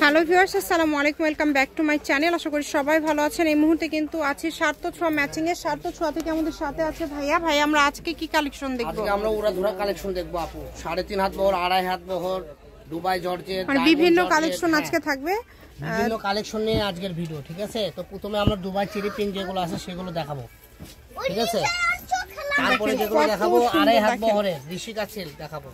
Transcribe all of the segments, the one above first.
Hello viewers, আসসালামু আলাইকুম, welcome back to my channel. আশা করি সবাই ভালো আছেন। এই মুহূর্তে কিন্তু আছি সার্থ ছোঁয়া ম্যাচিং এর। সার্থ ছোঁয়া থেকে আমাদের সাথে আছে ভাইয়া। ভাই, আমরা আজকে কি কালেকশন দেখব? আজকে আমরা উড়াধুরা কালেকশন দেখব আপু। 3.5 হাত বহর, 2.5 হাত বহর, দুবাই জর্জেট, মানে বিভিন্ন কালেকশন আজকে থাকবে। বিভিন্ন কালেকশন নিয়ে আজকের ভিডিও, ঠিক আছে? তো প্রথমে আমরা দুবাই চেরি প্রিন্ট যেগুলো আছে সেগুলো দেখাবো, ঠিক আছে? তারপরে যেগুলো দেখাবো 2.5 হাত বহরে ঋষিকা সিল্ক দেখাবো।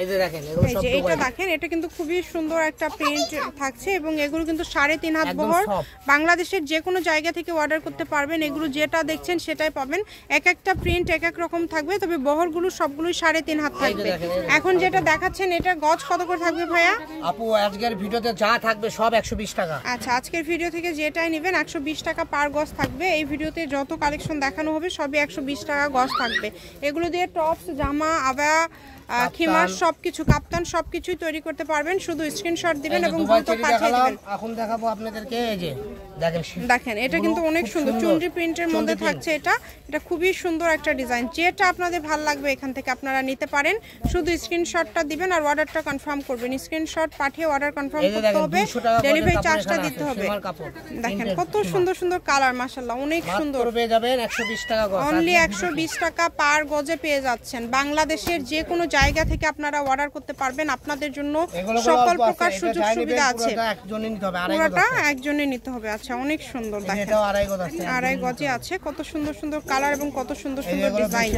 এই যে দেখেন, এগুলো সব দুবাই। এটা দেখেন, এটা কিন্তু খুবই সুন্দর একটা প্রিন্ট থাকছে এবং এগুলো কিন্তু 3.5 হাত বহর। বাংলাদেশের যে কোনো জায়গা থেকে অর্ডার করতে পারবেন। এগুলো যেটা দেখছেন সেটাই পাবেন। এক একটা প্রিন্ট এক এক রকম থাকবে, তবে বহরগুলো সবগুলোই 3.5 হাত থাকবে। এখন যেটা দেখাচ্ছেন এটা গজ কত করে থাকবে ভাইয়া? আপু আজকের ভিডিওতে যা থাকবে সব 120 টাকা। আচ্ছা, আজকের ভিডিও থেকে যেটাই নেবেন 120 টাকা পার গজ থাকবে। এই ভিডিওতে যত কালেকশন দেখানো হবে সবই 120 টাকা গজ থাকবে। এগুলো দিয়ে টপস, জামা, আবায়া, খিমার সবকিছু, কাপ্তান সবকিছুই তৈরি করতে পারবেন। শুধু স্ক্রিনশট দিবেন এবং দ্রুত পাঠিয়ে দিবেন। এখন দেখাবো আপনাদেরকে, এই যে দেখেন, এটা কিন্তু অনেক সুন্দর চুনরি প্রিন্টের মধ্যে থাকছে। এটা খুবই সুন্দর একটা ডিজাইন। যেটা আপনাদের ভালো লাগবে এখান থেকে আপনারা নিতে পারেন। শুধু স্ক্রিনশটটা দিবেন আর অর্ডারটা কনফার্ম করবেন। স্ক্রিনশট পাঠিয়ে অর্ডার কনফার্ম করতে হবে, ডেলিভারি চার্জটা দিতে হবে। দেখেন কত সুন্দর সুন্দর কালার, মাশাআল্লাহ অনেক সুন্দর। পেয়ে যাবেন 120 টাকা গজ। অনলি 120 টাকা পার গজে পেয়ে যাচ্ছেন। বাংলাদেশের যে কোনো জায়গা থেকে আপনারা অর্ডার করতে পারবেন। আপনাদের জন্য সকল প্রকার সুযোগ সুবিধা আছে। পুরোটা একজনে নিতে হবে। আচ্ছা, অনেক সুন্দর। দেখেন এটাও 2.5 গজ আছে, 2.5 গজে আছে। কত সুন্দর সুন্দর কালার এবং কত সুন্দর সুন্দর ডিজাইন।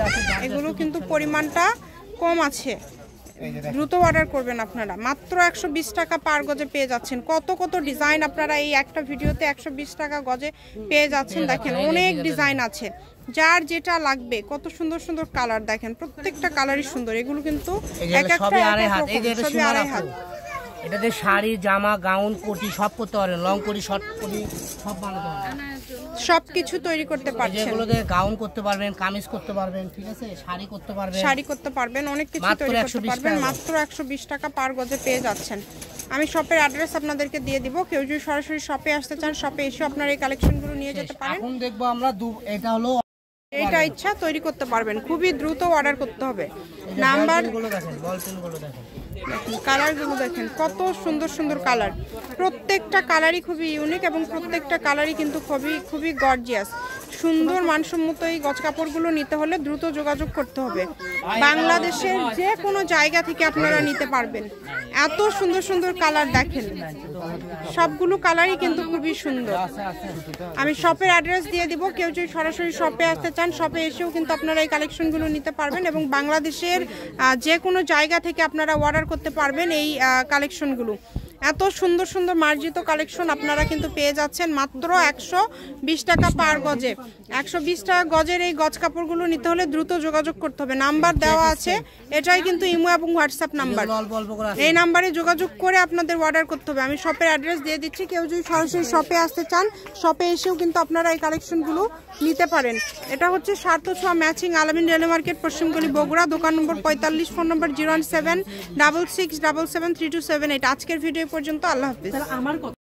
এগুলো কিন্তু পরিমাণটা কম আছে, দ্রুত অর্ডার করবেন আপনারা। মাত্র 120 টাকা পার গজে পেয়ে যাচ্ছেন। কত কত ডিজাইন আপনারা এই একটা ভিডিওতে 120 টাকা গজে পেয়ে যাচ্ছেন। দেখেন অনেক ডিজাইন আছে, যার যেটা লাগবে। কত সুন্দর সুন্দর কালার, দেখেন প্রত্যেকটা কালারই সুন্দর। এগুলো কিন্তু এক একটা সবই 2.5 হাত। এটাতে শাড়ি, জামা, গাউন, কোটি সব করতে পারেন। লং কোটি, শর্ট কোটি সব বানাতে পারবেন। সবকিছু তৈরি করতে পারছেন। যেগুলোতে গাউন করতে পারবেন, কামিজ করতে পারবেন, ঠিক আছে? শাড়ি করতে পারবেন, অনেক কিছু তৈরি করতে পারবেন। মাত্র 120 টাকা পার গজে পেয়ে যাচ্ছেন। আমি শপের অ্যাড্রেস আপনাদেরকে দিয়ে দিব। কেউ যদি সরাসরি শপে আসতে চান, শপে এসে আপনারা এই কালেকশনগুলো নিয়ে যেতে পারেন। এখন দেখবো আমরা এটা হলো, এইটা ইচ্ছা তৈরি করতে পারবেন। খুবই দ্রুত অর্ডার করতে হবে। নাম্বারগুলো দেখেন, বল পেনগুলো দেখেন, কালারগুলো দেখেন কত সুন্দর সুন্দর কালার। প্রত্যেকটা কালারই খুবই ইউনিক এবং প্রত্যেকটা কালারই কিন্তু খুবই গর্জিয়াস। সুন্দর মানসম্মত এই গজ কাপড়গুলো নিতে হলে দ্রুত যোগাযোগ করতে হবে। বাংলাদেশের যে কোনো জায়গা থেকে আপনারা নিতে পারবেন। এত সুন্দর সুন্দর কালার দেখেন, সবগুলো কালারই কিন্তু খুবই সুন্দর। আমি শপের অ্যাড্রেস দিয়ে দিব। কেউ যদি সরাসরি শপে আসতে চান, শপে এসেও কিন্তু আপনারা এই কালেকশনগুলো নিতে পারবেন এবং বাংলাদেশের যে কোনো জায়গা থেকে আপনারা অর্ডার করতে পারবেন এই কালেকশনগুলো। এত সুন্দর সুন্দর মার্জিত কালেকশন আপনারা কিন্তু পেয়ে যাচ্ছেন মাত্র 120 টাকা পার গজে। 120 টাকা গজের এই গজ কাপড়গুলো নিতে হলে দ্রুত যোগাযোগ করতে হবে। নাম্বার দেওয়া আছে, এটাই কিন্তু ইমো এবং হোয়াটসঅ্যাপ নাম্বার। এই নাম্বারে যোগাযোগ করে আপনাদের অর্ডার করতে হবে। আমি শপের অ্যাড্রেস দিয়ে দিচ্ছি। কেউ যদি সরাসরি শপে আসতে চান, শপে এসেও কিন্তু আপনারা এই কালেকশনগুলো নিতে পারেন। এটা হচ্ছে সার্থ ছোঁয়া ম্যাচিং, আলামিন রেলওয়ে মার্কেট, পশ্চিমগলি, বগুড়া। দোকান নম্বর 45, ফোন নম্বর 01766773278। আজকের ভিডিও পর্যন্ত। আল্লাহ হাফেজ।